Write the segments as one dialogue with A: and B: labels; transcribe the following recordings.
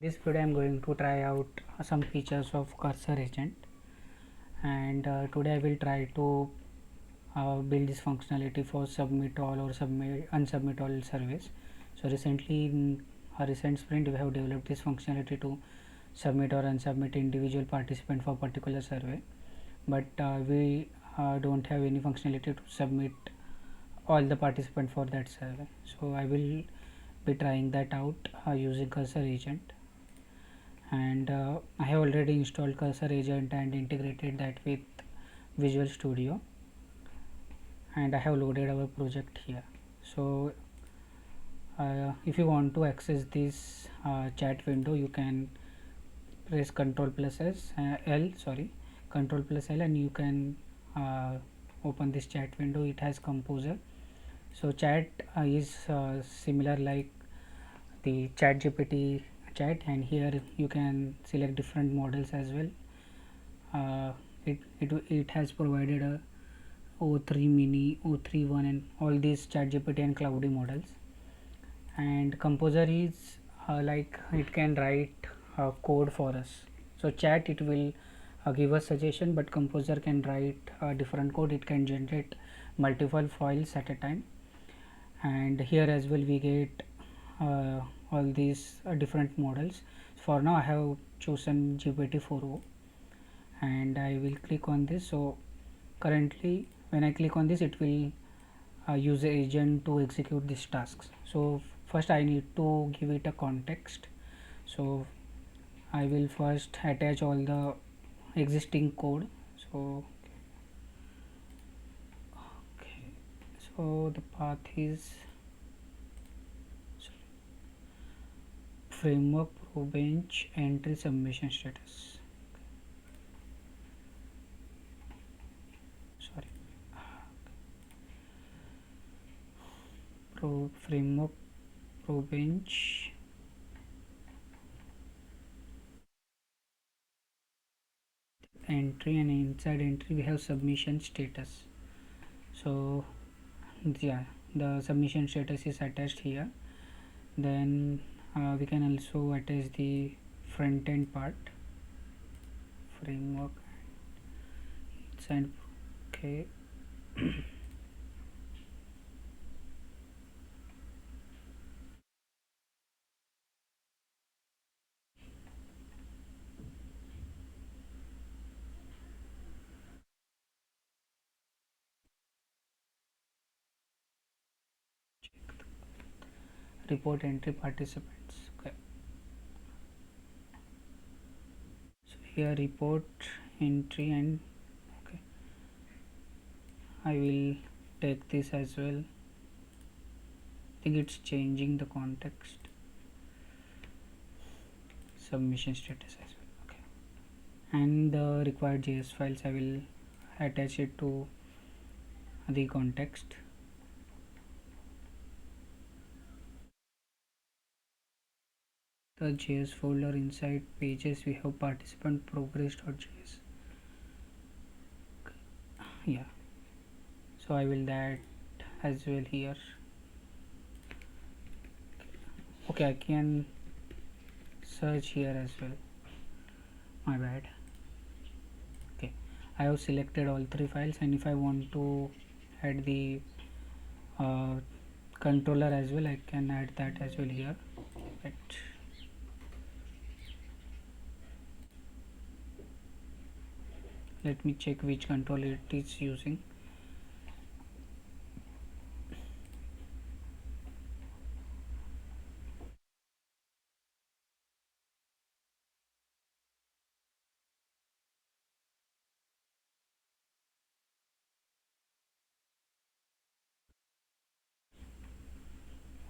A: This video I am going to try out some features of Cursor agent, and today I will try to build this functionality for submit all or unsubmit all surveys. So recently in a recent sprint we have developed this functionality to submit or unsubmit individual participant for particular survey, but we don't have any functionality to submit all the participant for that survey. So I will be trying that out using Cursor agent, and I have already installed Cursor agent and integrated that with Visual Studio, and I have loaded our project here. So if you want to access this chat window, you can press Control plus L, and you can open this chat window. It has Composer. So chat is similar like the chat GPT chat, and here you can select different models as well. It has provided a O3 mini, O3 one, and all these ChatGPT and Cloudy models. And Composer is like it can write code for us. So chat it will give us suggestion, but Composer can write different code. It can generate multiple files at a time. And here as well we get all these different models. For now I have chosen GPT-4o, and I will click on this. So currently when I click on this, it will use the agent to execute these tasks. So first I need to give it a context. So I will first attach all the existing code. So okay, so the path is framework pro bench entry submission status. Sorry, framework pro bench entry, and inside entry we have submission status. So yeah, the submission status is attached here. Then we can also attach the front end part, framework inside. Okay, report entry participants. Okay, so here report entry, and okay, I will take this as well. I think it's changing the context. Submission status as well. Okay, and the required JS files I will attach it to the context. The JS folder inside pages we have participant progress.js. Yeah, so I will that as well here. Okay, I can search here as well, my bad. Okay, I have selected all three files, and if I want to add the uh, controller as well, I can add that as well here. Right. Let me check which controller it is using.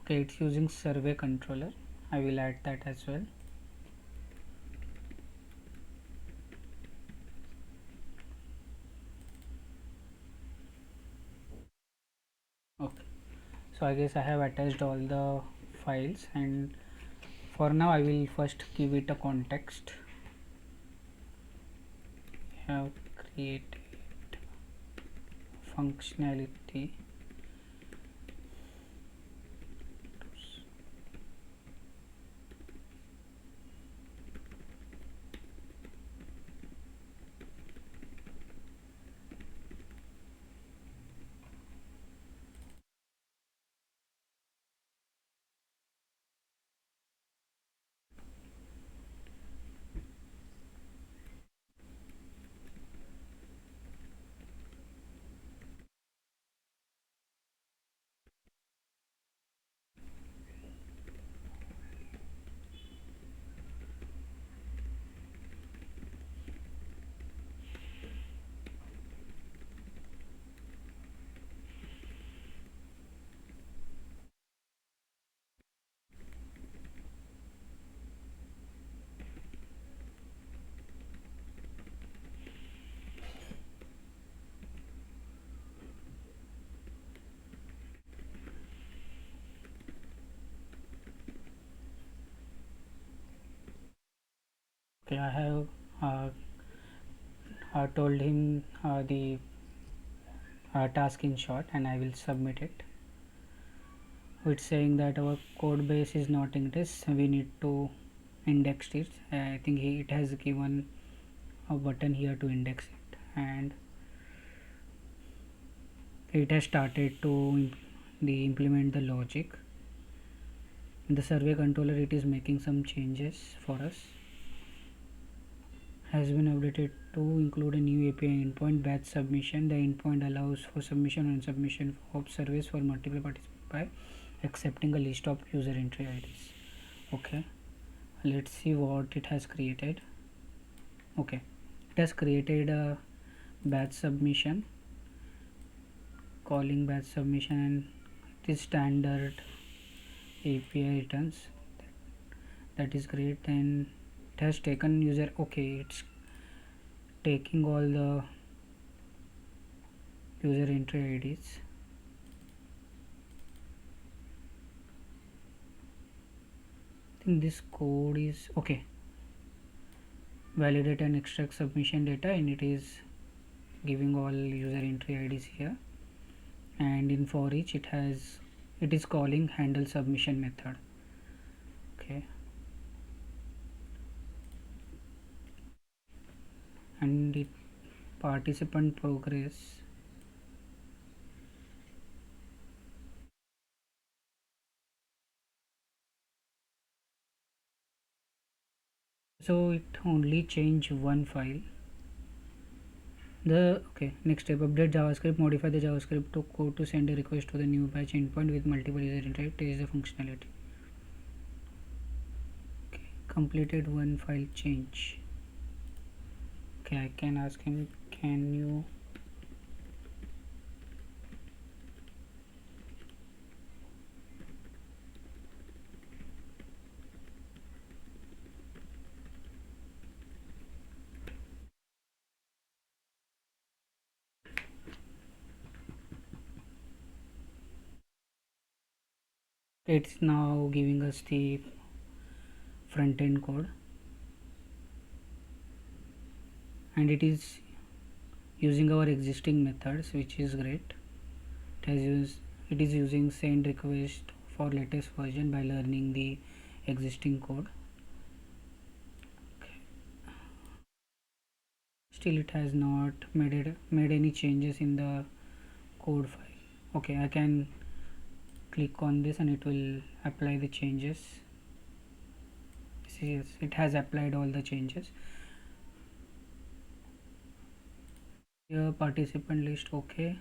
A: Okay, it's using survey controller. I will add that as well. Okay, so I guess I have attached all the files, and for now I will first give it a context. Have created functionality Okay, I have uh, told him the task in short, and I will submit it. It's saying that our code base is not indexed, we need to index it. I think it has given a button here to index it, and it has started to implement the logic. In the survey controller, it is making some changes for us. Has been updated to include a new API endpoint batch submission. The endpoint allows for submission and submission of surveys for multiple participants by accepting a list of user entry IDs. Okay, let's see what it has created. Okay, it has created a batch submission, calling batch submission, and it is standard API returns. That is great. And it has taken user. Okay, it's taking all the user entry IDs. I think this code is okay. Validate and extract submission data, and it is giving all user entry IDs here. And in for each, it is calling handle submission method. Okay, and it participant progress. So it only change one file. The okay, next step, update JavaScript, modify the JavaScript to code to send a request to the new batch endpoint with multiple user entry. Test the functionality. Okay, completed one file change. Okay, I can ask him, can you it's now giving us the front end code, and it is using our existing methods, which is great. It is using send request for latest version by learning the existing code. Still it has not made any changes in the code file. Okay, I can click on this and it will apply the changes. See, yes, it has applied all the changes. Here participant list. Okay,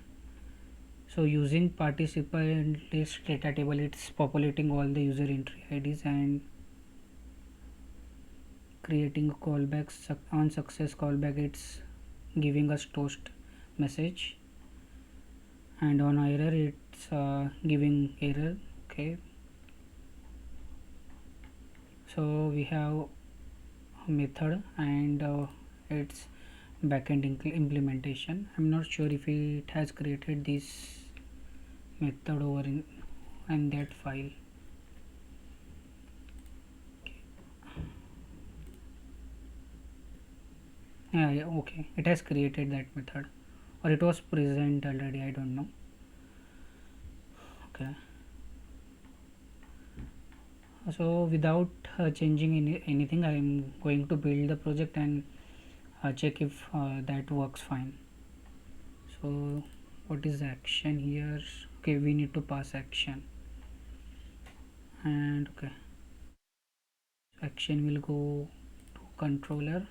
A: so using participant list data table, it's populating all the user entry IDs and creating a callback. On success callback, it's giving us toast message, and on error it's giving error. Okay, so we have a method and its backend implementation. I'm not sure if it has created this method over in that file. Yeah, okay, it has created that method, or it was present already, I don't know. Okay, so without changing anything, I'm going to build the project and check if that works fine. So what is the action here? Okay, we need to pass action, and okay, action will go to controller,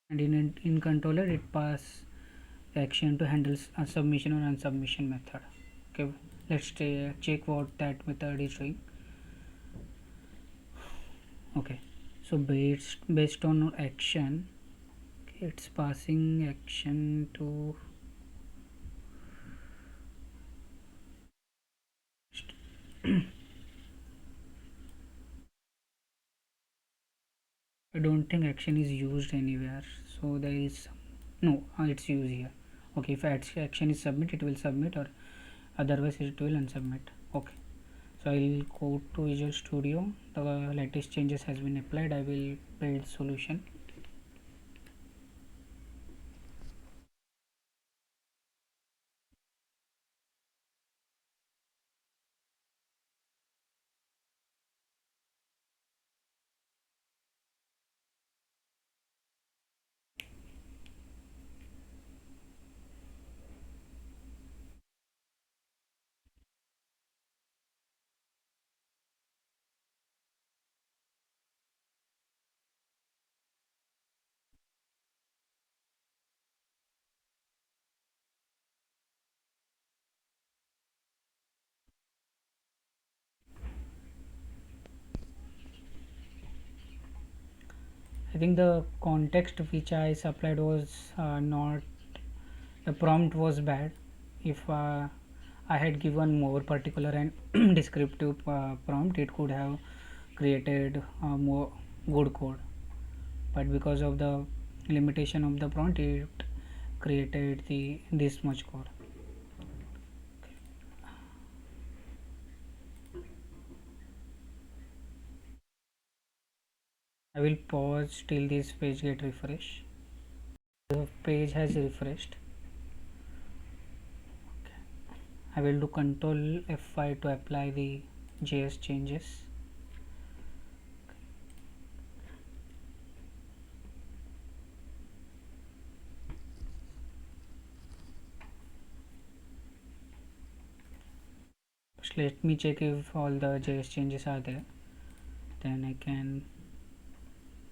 A: and in controller it pass action to handle submission or unsubmission method. Okay, let's check what that method is doing. Okay, so based on action, okay, it's passing action to I don't think action is used anywhere, so there is no it's used here. Okay, if action is submit, it will submit, or otherwise it will unsubmit. Okay, so I'll go to Visual Studio. The latest changes has been applied. I will build solution. I think the context which I supplied was not, the prompt was bad. If I had given more particular and descriptive prompt, it could have created more good code, but because of the limitation of the prompt, it created the this much code. I will pause till this page get refresh. The page has refreshed. I will do Control F5 to apply the JS changes. Just let me check if all the JS changes are there. Then I can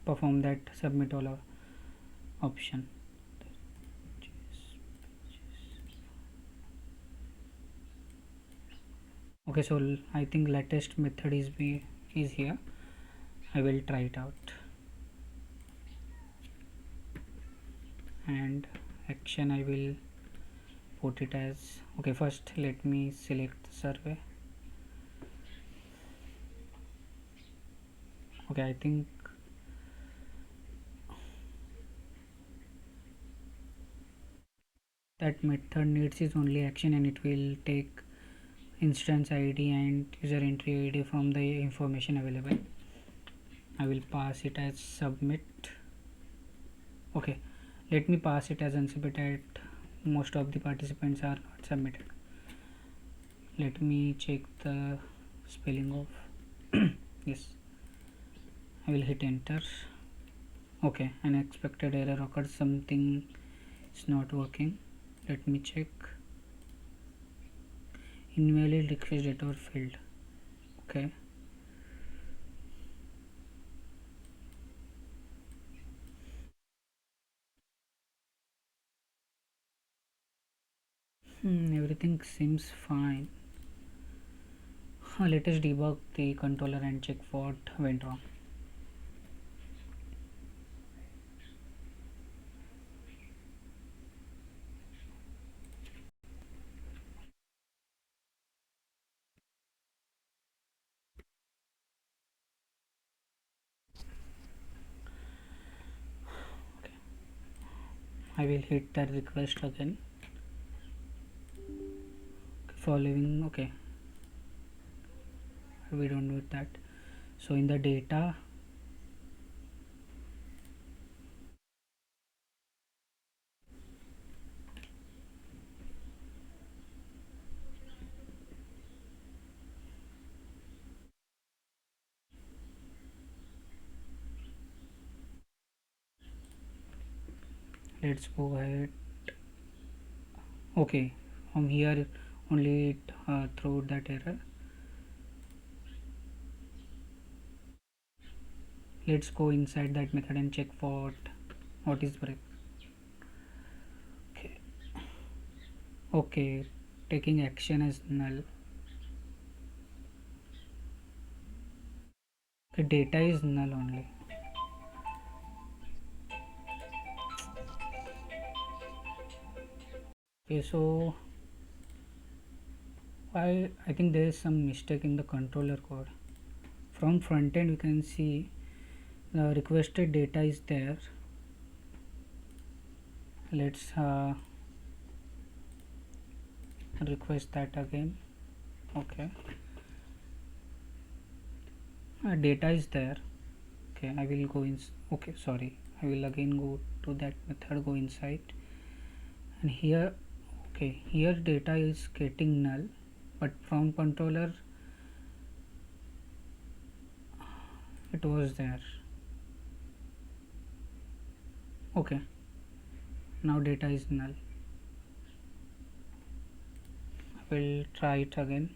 A: perform that submit all option. Okay, so I think latest method is here. I will try it out. And action I will put it as, okay, first let me select the survey. Okay, I think that method needs is only action, and it will take instance id and user entry id from the information available. I will pass it as submit. Okay, let me pass it as unsubmitted. Most of the participants are not submitted. Let me check the spelling of yes. I will hit enter. Okay, unexpected error occurred, something is not working. Let me check. Invalid request data or failed. Okay, everything seems fine. Let us debug the controller and check what went wrong. I will hit that request again. Following, okay, we don't do that. So in the data, let's go ahead. Okay, from here only it throw that error. Let's go inside that method and check what is break. Okay, okay, taking action as null. Okay, data is null only. Okay, so I think there is some mistake in the controller code. From front end we can see the requested data is there. Let's request that again. Okay, data is there. Okay, I will go in. Okay, sorry, I will again go to that method, go inside, and here, okay, here data is getting null, but from controller it was there. Okay, now data is null. I will try it again.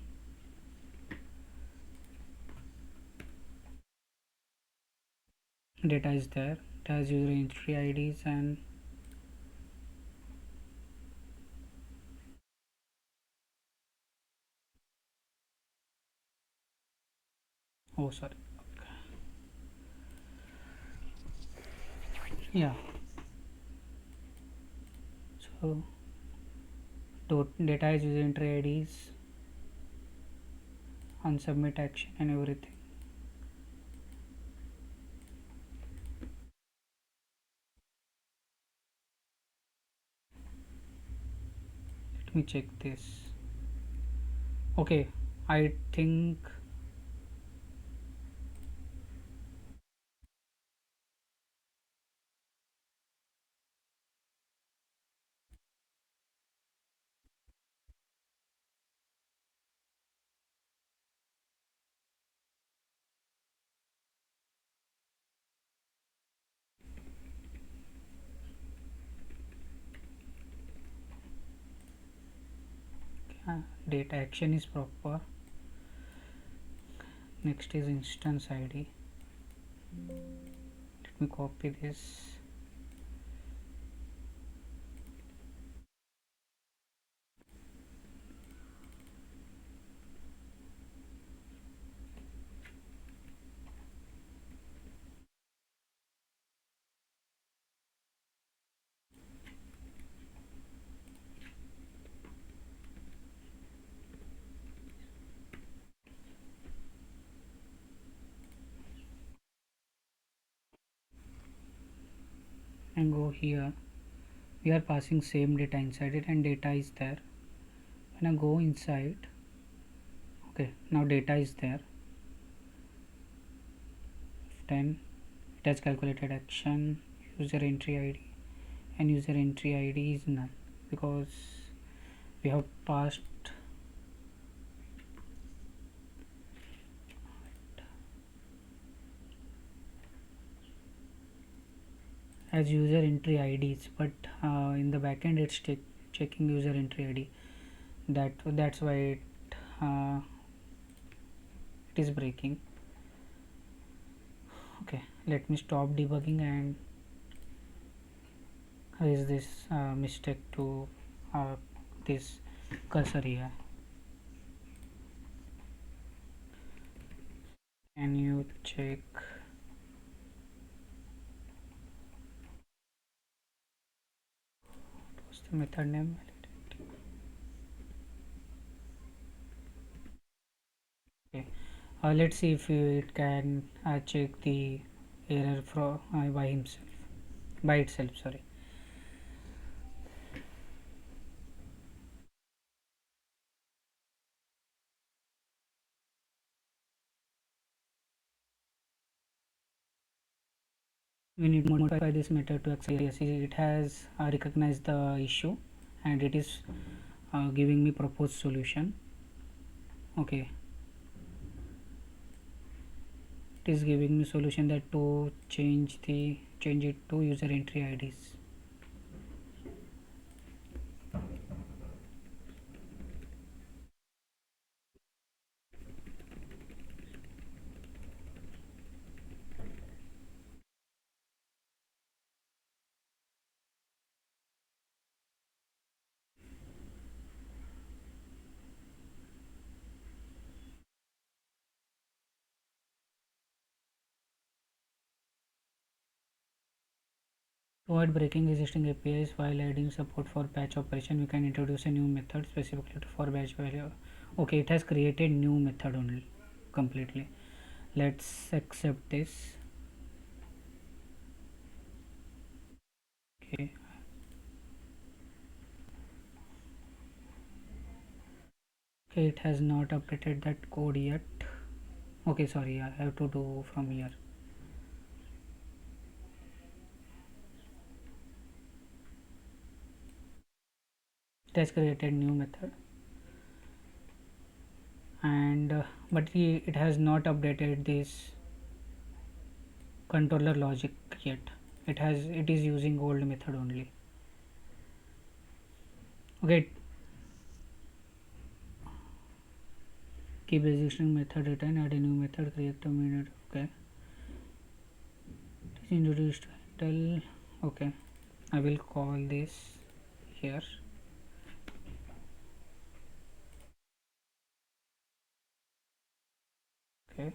A: Data is there, it has user entry IDs and oh sorry, yeah. So data is user entry IDs, unsubmit action and everything. Let me check this. Okay, I think data action is proper. Next is instance ID. Let me copy this and go here. We are passing same data inside it and data is there. When I go inside, okay, now data is there. 10, it has calculated action, user entry ID, and user entry ID is null because we have passed as user entry IDs, but in the backend it's checking user entry ID. That's why uh, it is breaking. Okay, let me stop debugging and raise this mistake to uh, this cursor here. Can you check what's the method name? Okay, let's see if it can check the error from by himself, by itself. Sorry. We need to modify this method to accept. Yes, it has recognized the issue and it is giving me proposed solution. Okay, it is giving me solution that to change it to user entry IDs. To avoid breaking existing APIs while adding support for batch operation, we can introduce a new method specifically for batch value. Okay, it has created new method only completely. Let's accept this. Okay, Okay, it has not updated that code yet. Okay, sorry, I have to do from here. It has created new method, and but it has not updated this controller logic yet. It is using old method only. Okay, keep existing method return, add a new method, create a minute. Okay, it is introduced title. Okay, I will call this here. Okay,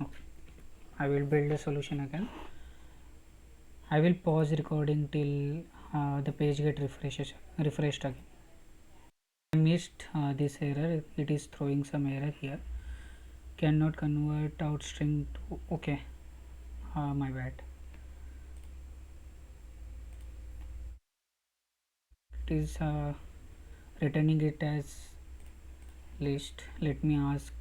A: okay. I will build a solution again. I will pause recording till the page get refreshed again. I missed this error. It is throwing some error here. Cannot convert out string to. Okay, my bad. It is returning it as list. Let me ask.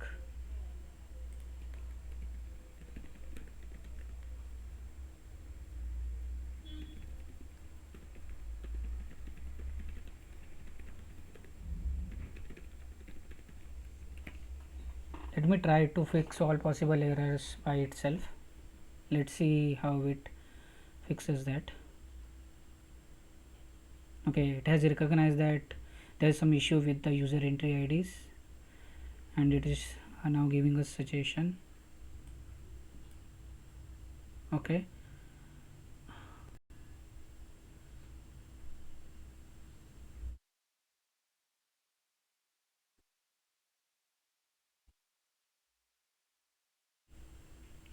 A: Let me try to fix all possible errors by itself. Let's see how it fixes that. Okay, it has recognized that there is some issue with the user entry IDs, and it is now giving us suggestion. Okay,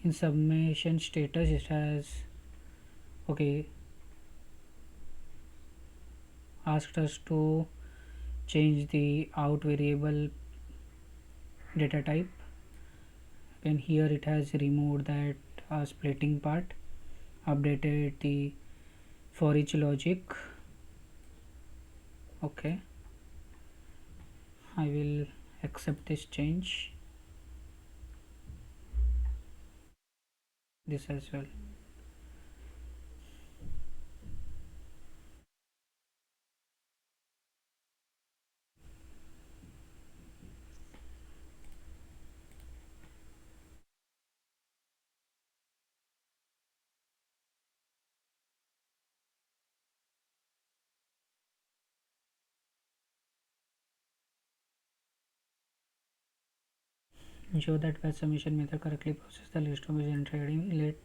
A: in submission status it has, okay, asked us to change the out variable data type, and here it has removed that splitting part, updated the for each logic. Okay, I will accept this change, this as well. Ensure that batch submission method correctly process the list of user entry. Let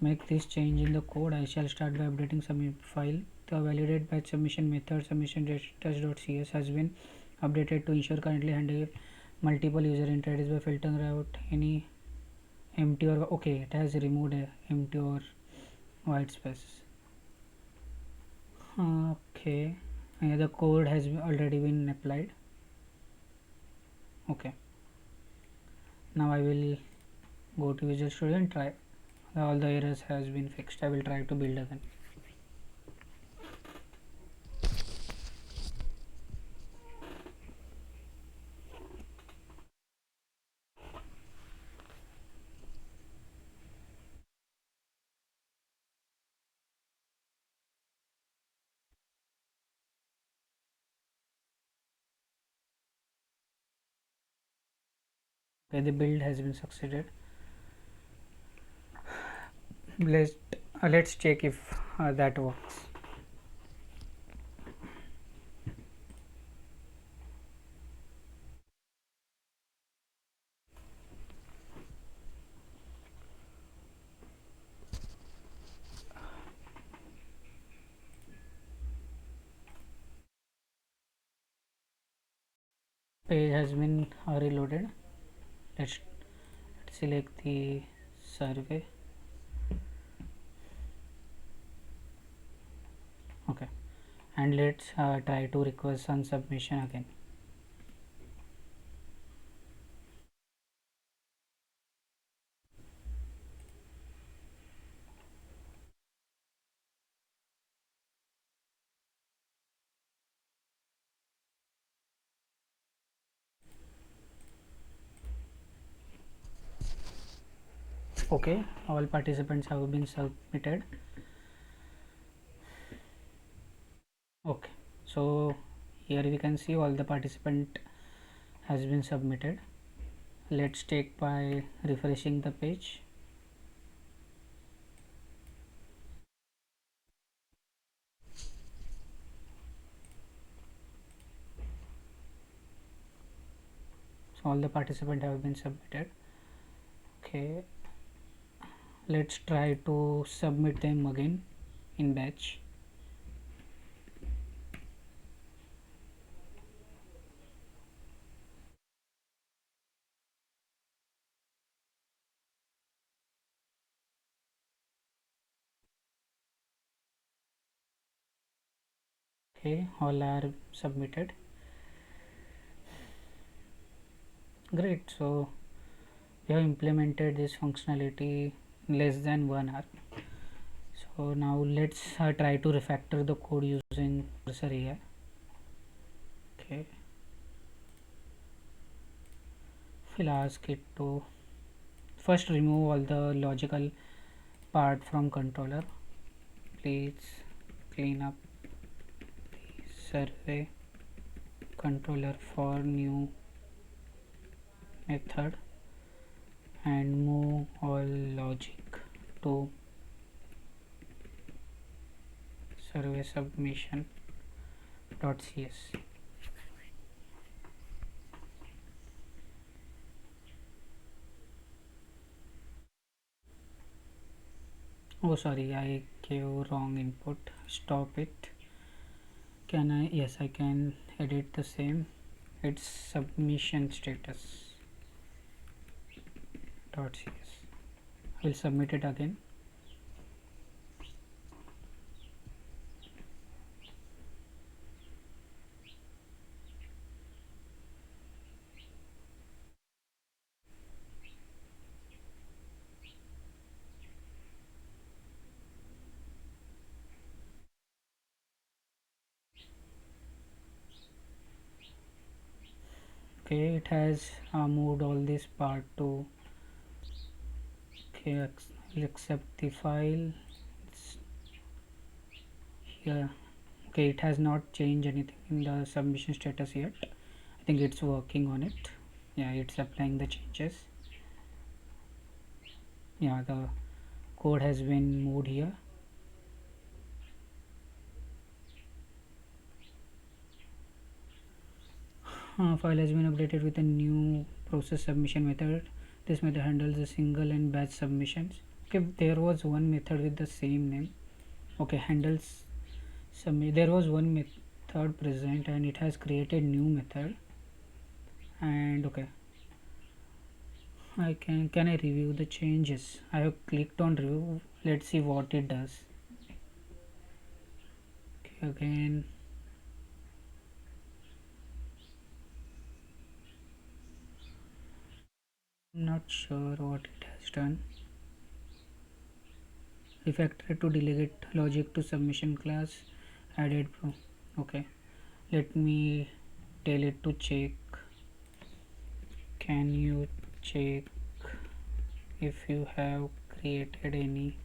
A: make this change in the code. I shall start by updating submit file. The validate batch submission method submission test.cs has been updated to ensure currently handle multiple user entries by filtering out any empty or, okay, it has removed a empty or white space. Okay, the code has already been applied. Okay, now I will go to Visual Studio and try. All the errors has been fixed. I will try to build again. Okay, the build has been succeeded. let's let's check if that works. Page has been reloaded. Let's select the survey. Okay, and let's try to request some submission again. Okay, all participants have been submitted. Okay, so here we can see all the participant has been submitted. Let's take by refreshing the page. So all the participants have been submitted. Okay, let's try to submit them again in batch. Okay, all are submitted. Great. So we have implemented this functionality in less than 1 hour. So now let's try to refactor the code using Cursor.ai. Okay, we'll ask it to first remove all the logical part from controller. Please clean up survey controller for new method and move all logic to survey submission.cs. Oh, sorry, I gave wrong input. Stop it. Can I? Yes, I can edit the same. It's submission status .cs. I will submit it again. Okay, it has moved all this part to. Okay, I'll accept the file. It's here. Okay, it has not changed anything in the submission status yet. I think it's working on it. Yeah, it's applying the changes. Yeah, the code has been moved here. File has been updated with a new process submission method. This method handles a single and batch submissions. Okay, there was one method with the same name. Okay, handles submit. There was one method present and it has created new method. And okay, can I review the changes? I have clicked on review. Let's see what it does. Okay, again, I'm not sure what it has done. Refactor to delegate logic to submission class added pro. Okay, let me tell it to check. Can you check if you have created any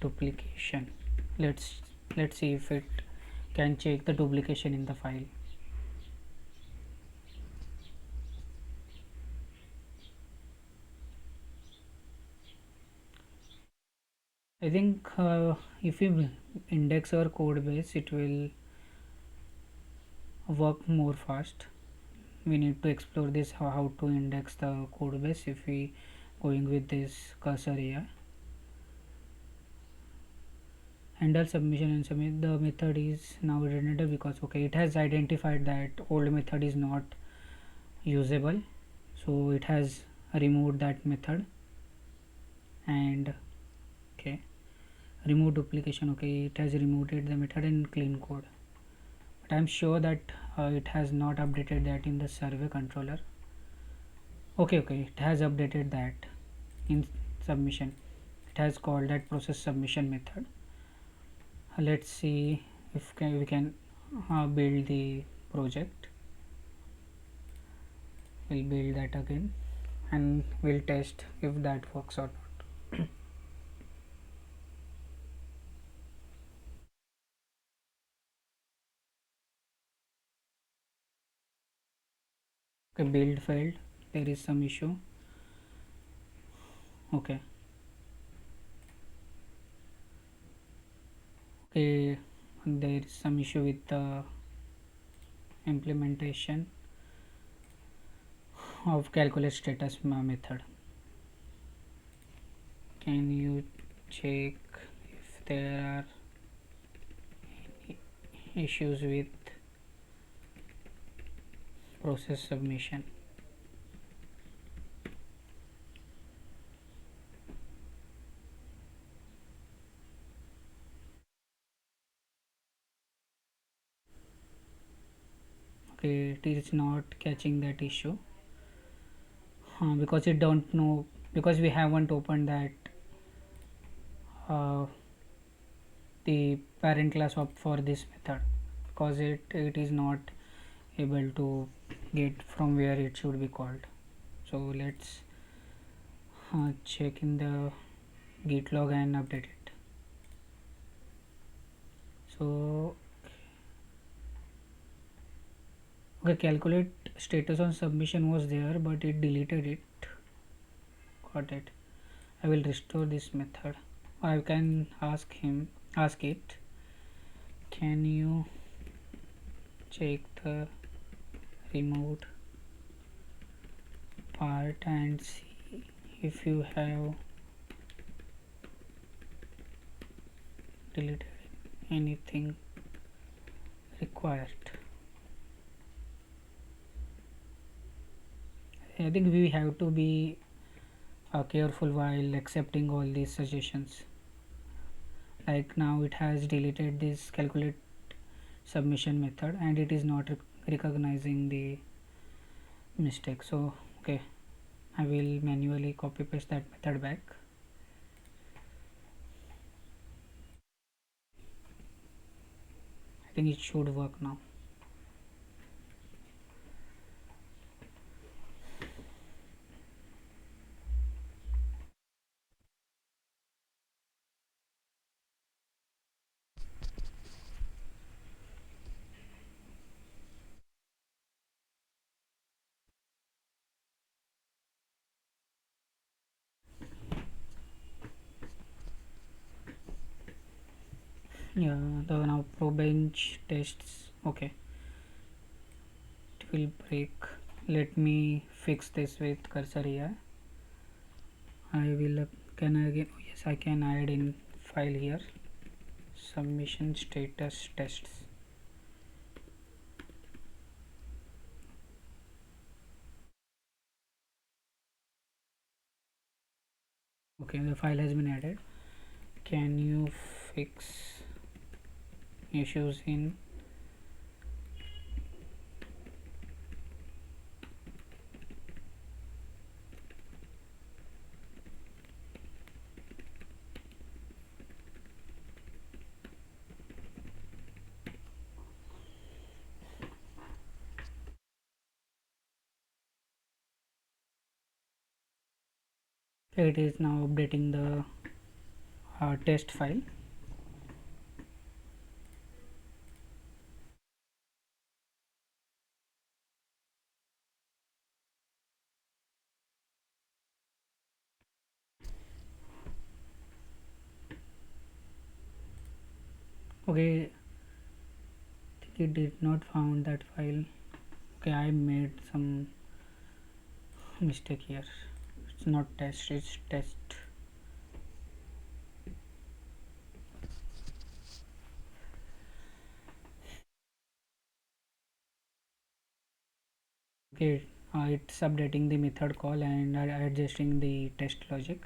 A: duplication? Let's see if it can check the duplication in the file. I think if we index our code base, it will work more fast. We need to explore this how to index the code base if we going with this cursor here. Handle submission and submit. The method is now redundant because okay, it has identified that old method is not usable, so it has removed that method. And okay, remove duplication. Okay, it has removed the method and clean code, but I'm sure that it has not updated that in the survey controller. Okay, it has updated that in submission. It has called that process submission method. Let's see if we can build the project. We'll build that again and we'll test if that works or not. Okay, build failed. There is some issue. Okay. Okay, there is some issue with the implementation of calculate status method. Can you check if there are issues with process submission? Okay, it is not catching that issue because it don't know, because we haven't opened that uh, the parent class of for this method, because it is not able to get from where it should be called. So let's check in the git log and update it. So okay, calculate status on submission was there, but it deleted it. Got it. I will restore this method. I can ask it, can you check the removed part and see if you have deleted anything required. I think we have to be careful while accepting all these suggestions. Like now it has deleted this calculate submission method and it is not recognizing the mistake. So okay, I will manually copy paste that method back. I think it should work now. Yeah, the now probench tests. Okay, it will break. Let me fix this with Cursor AI. I will can I again? Oh, yes, I can add in file here. Submission status tests. Okay, the file has been added. Can you fix issues in it is now updating the test file. Okay, it did not found that file. Okay, I made some mistake here. It's not test, it's test. Okay, it's updating the method call and adjusting the test logic.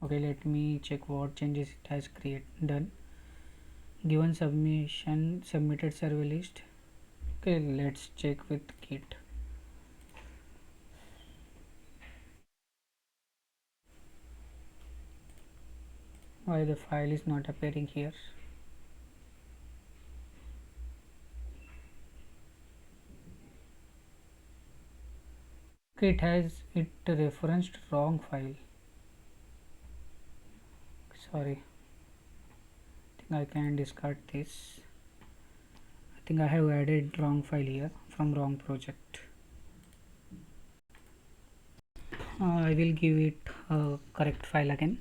A: Okay, let me check what changes it has create done. Given submission submitted survey list. Okay, let's check with Git. Why the file is not appearing here? Okay, it referenced wrong file. Sorry, I think I can discard this. I think I have added wrong file here from wrong project. I will give it a correct file again.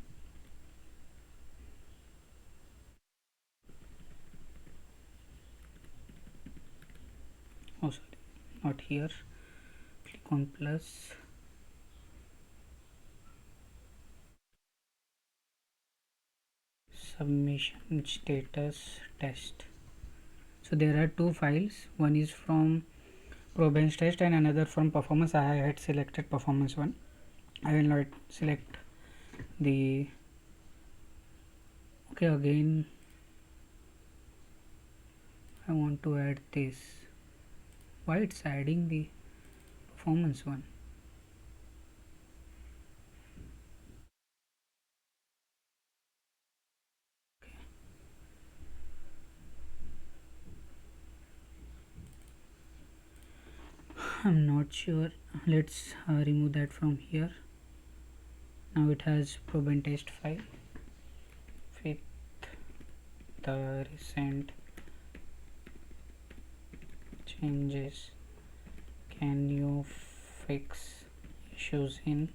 A: Oh, sorry, not here. Click on plus. Submission status test. So there are two files. One is from probench test and another from performance. I had selected performance one. I will not select the. Okay, again I want to add this. Why it's adding the performance one? I'm not sure. Let's remove that from here. Now it has probe test file with the recent changes. Can you fix issues in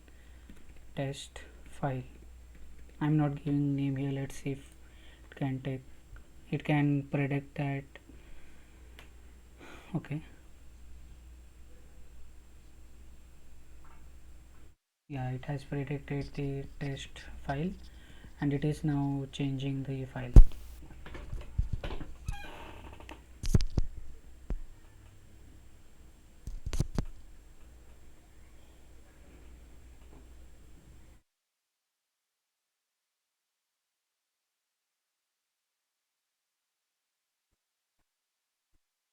A: test file? I'm not giving name here. Let's see if it can take. It can predict that. Okay. Yeah, it has predicted the test file and it is now changing the file.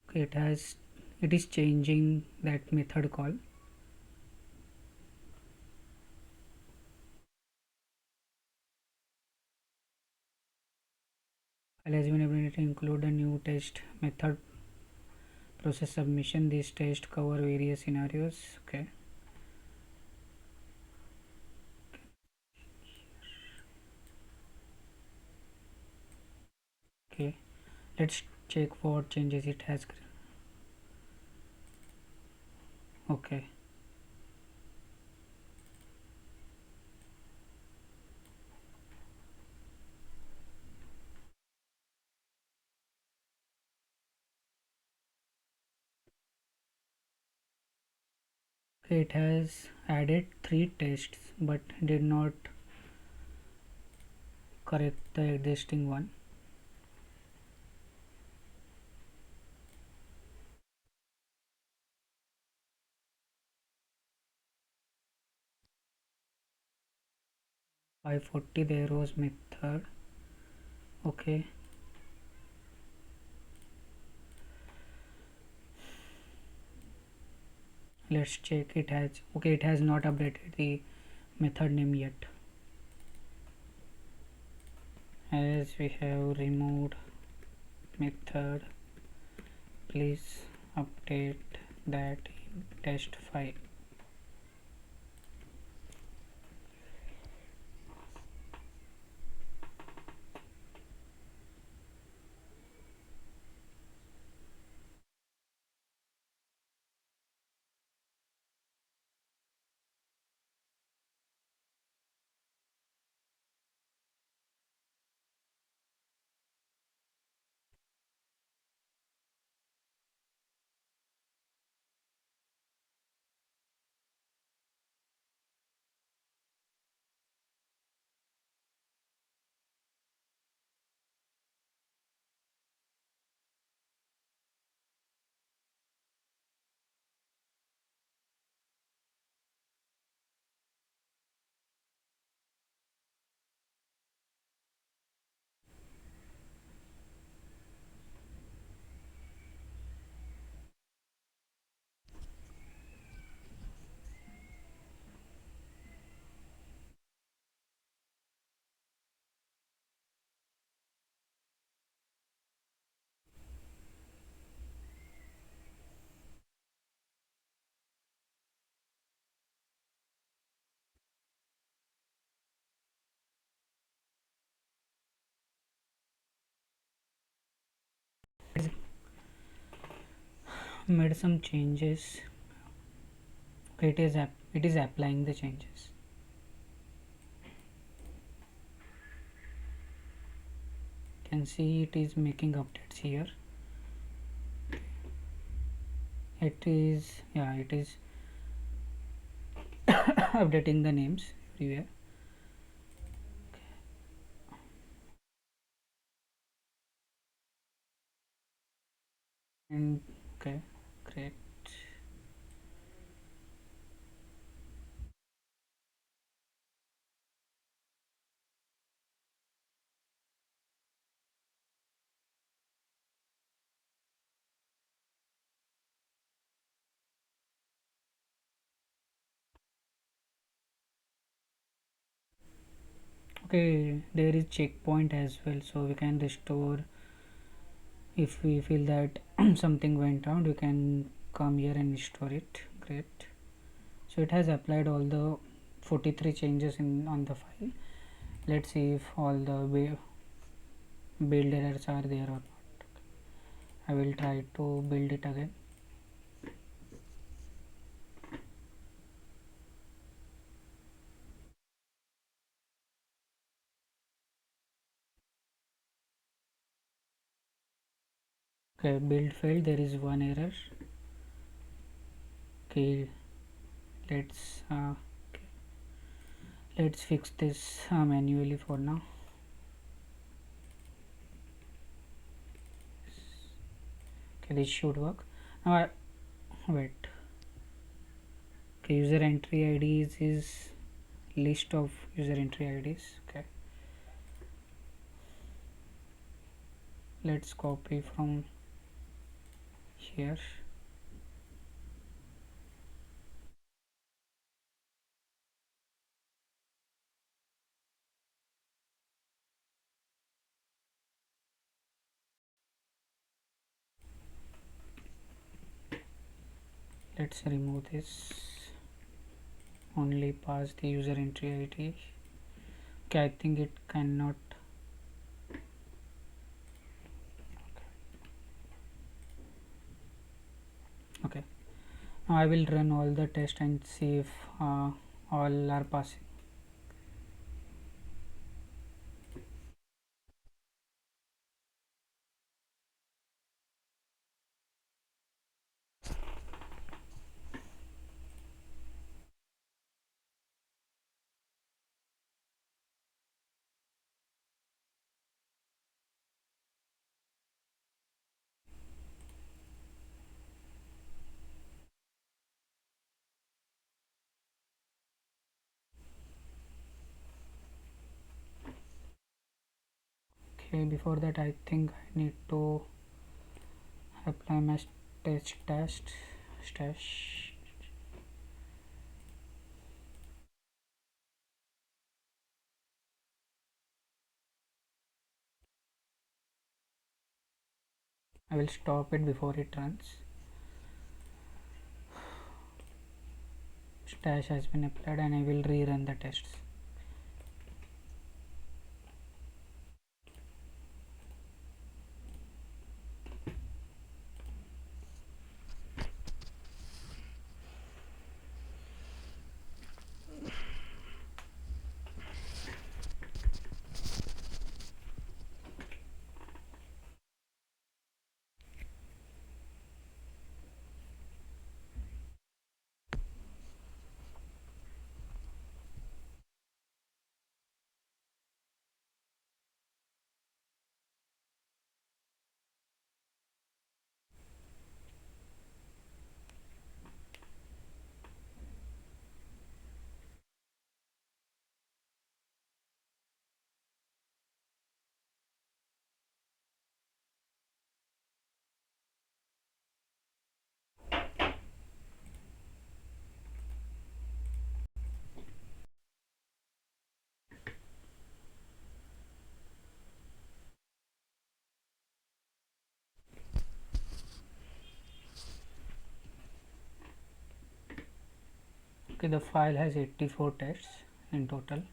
A: Okay, it is changing that method call. File has been able to include a new test method process submission. This test cover various scenarios. Okay, let's check what changes it has. Okay, okay, it has added three tests but did not correct the existing one. By 40 the arrows method. Okay, let's check. It has, okay, it has not updated the method name yet, as we have removed method. Please update that in test file. made some changes. Okay, it is applying the changes. You can see it is making updates here. It is, yeah, it is updating the names everywhere. And okay, great. Okay, there is checkpoint as well, so we can restore if we feel that something went wrong. We can come here and restore it. Great. So it has applied all the 43 changes in on the file. Let's see if all the build errors are there or not. I will try to build it again. Okay, build failed, there is one error. Okay, let's let's fix this manually for now. Okay, this should work now. Wait, okay, user entry IDs is list of user entry IDs. Okay, let's copy from here. Let's remove this, only pass the user entry ID. Okay, I think it cannot. Okay, now I will run all the tests and see if all are passing. Okay, before that I think I need to apply my stash. I will stop it before it runs. Stash has been applied and I will rerun the tests. Okay, the file has 84 tests in total.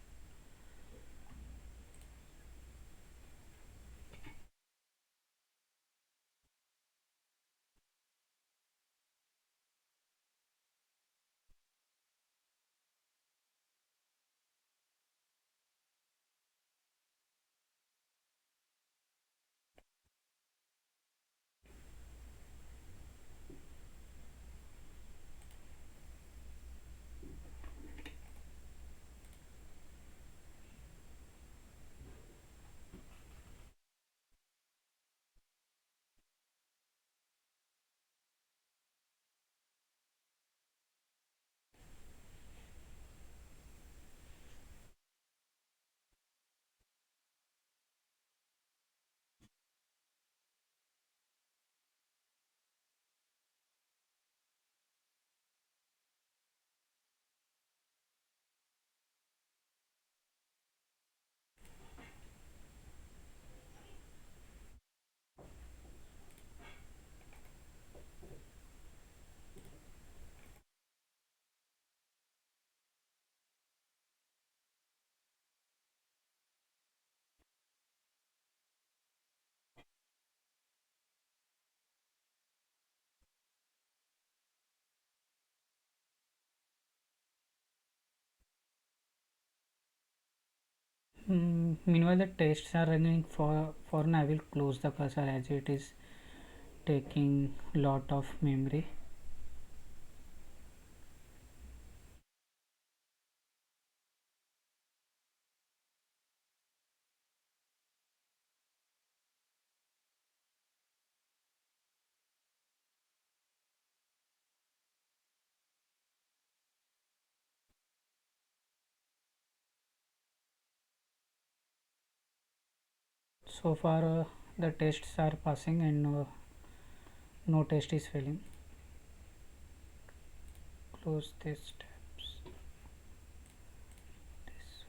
A: Meanwhile the tests are running. For now I will close the cursor as it is taking lot of memory. So far the tests are passing and no test is failing. Close this tabs. This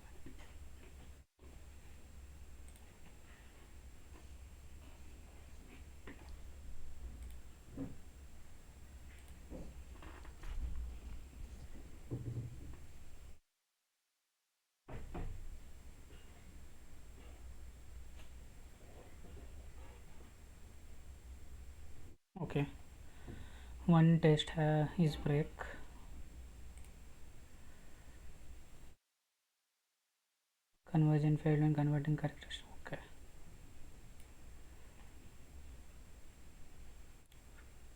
A: okay. One test is break. Conversion failed when converting characters. Okay.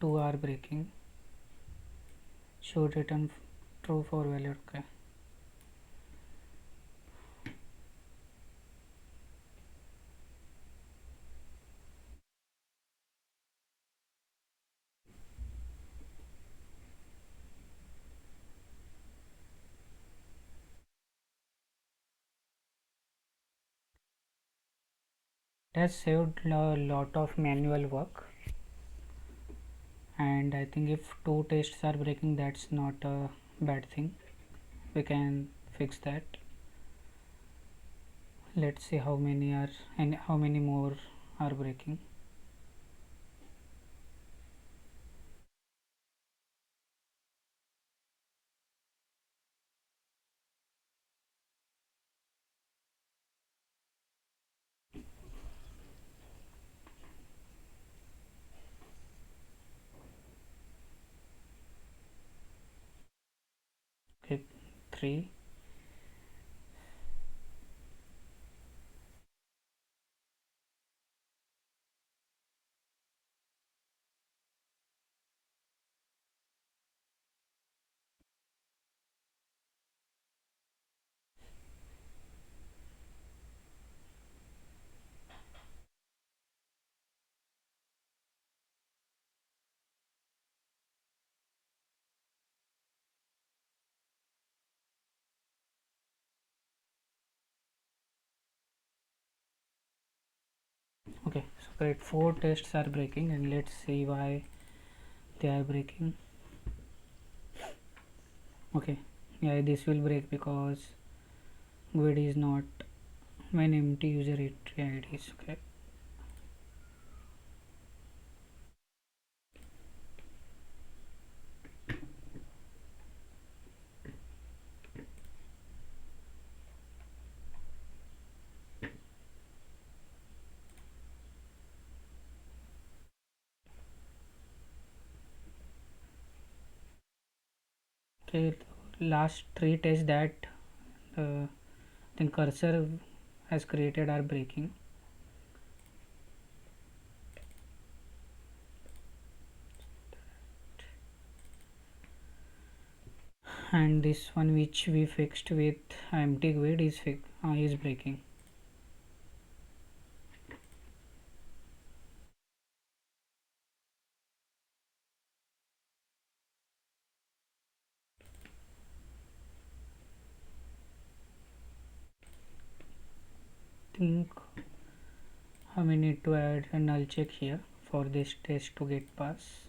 A: 2 are breaking. Should return true for value. Okay. It has saved a lot of manual work, and I think if 2 tests are breaking, that's not a bad thing. We can fix that. Let's see how many are and how many more are breaking. Okay, 3. Okay, so great, 4 tests are breaking, and let's see why they are breaking. Okay, yeah, this will break because GUID is not when empty user IDs. Okay. Okay, last 3 tests that uh, then cursor has created are breaking. And this one which we fixed with empty GUID is breaking. Think we need to add a null check here for this test to get pass.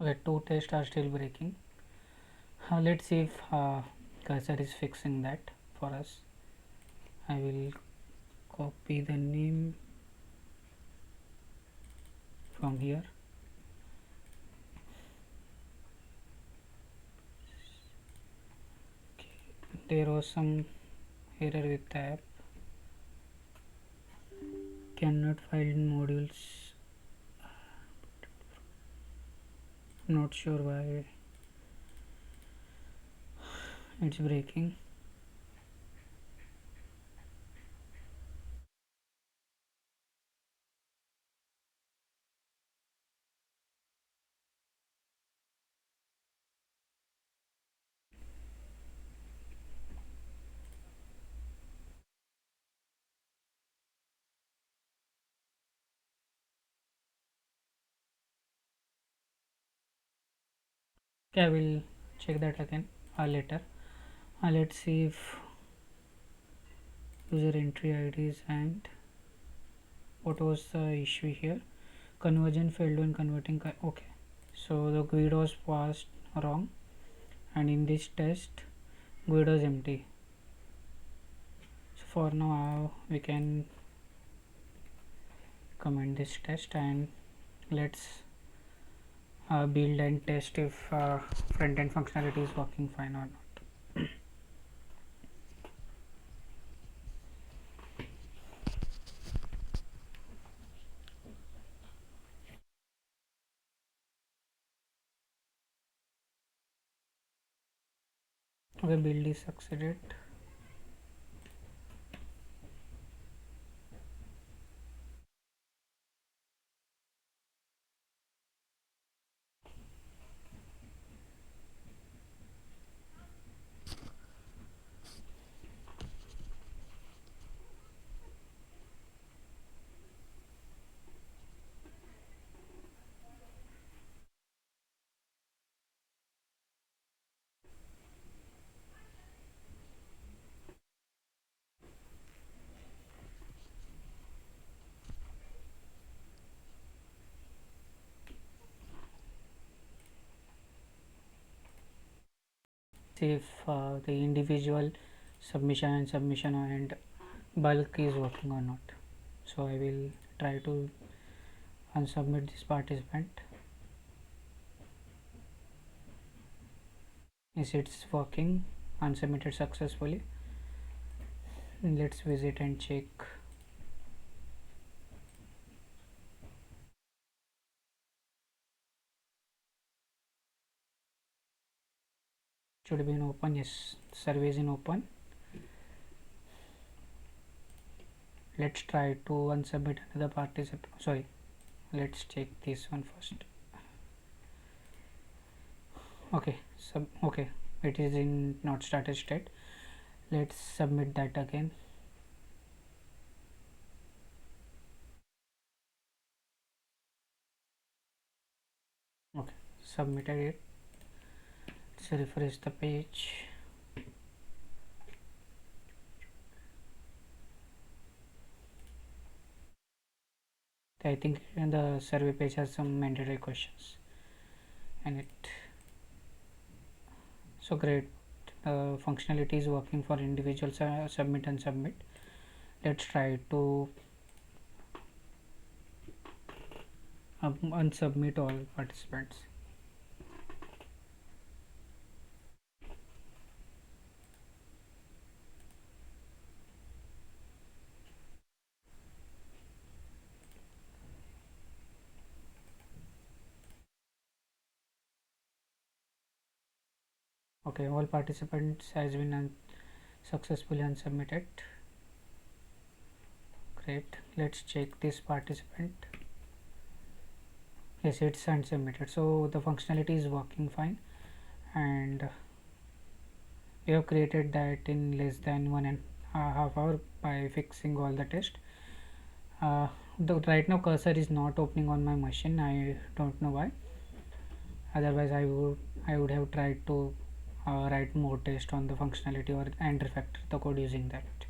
A: Okay, two tests are still breaking. Let's see if cursor is fixing that for us. I will copy the name from here. There was some error with the app. Cannot find modules. Not sure why it's breaking. Okay, I will check that again later. Let's see if user entry IDs and what was the issue here. Conversion failed when converting. Okay, so the GUID was passed wrong, and in this test GUID was empty. So for now we can comment this test, and let's build and test if front end functionality is working fine or not. Okay, build is succeeded. See if the individual submission and bulk is working or not. So I will try to unsubmit this participant. Yes, it's working, unsubmitted successfully. Let's visit and check. Should be in open. Yes, survey is in open. Let's try to unsubmit another participant. Sorry, let's check this one first. Okay, okay, it is in not started state. Let's submit that again. Okay, submitted it. Let's refresh the page. I think the survey page has some mandatory questions and it. So great, functionality is working for individual submit and submit. Let's try to unsubmit all participants. Okay, all participants has been successfully unsubmitted. Great, let's check this participant. Yes, it's unsubmitted, so the functionality is working fine, and we have created that in less than 1.5 hour by fixing all the test. Right now cursor is not opening on my machine. I don't know why. Otherwise I would have tried to write more test on the functionality or and refactor the code using that.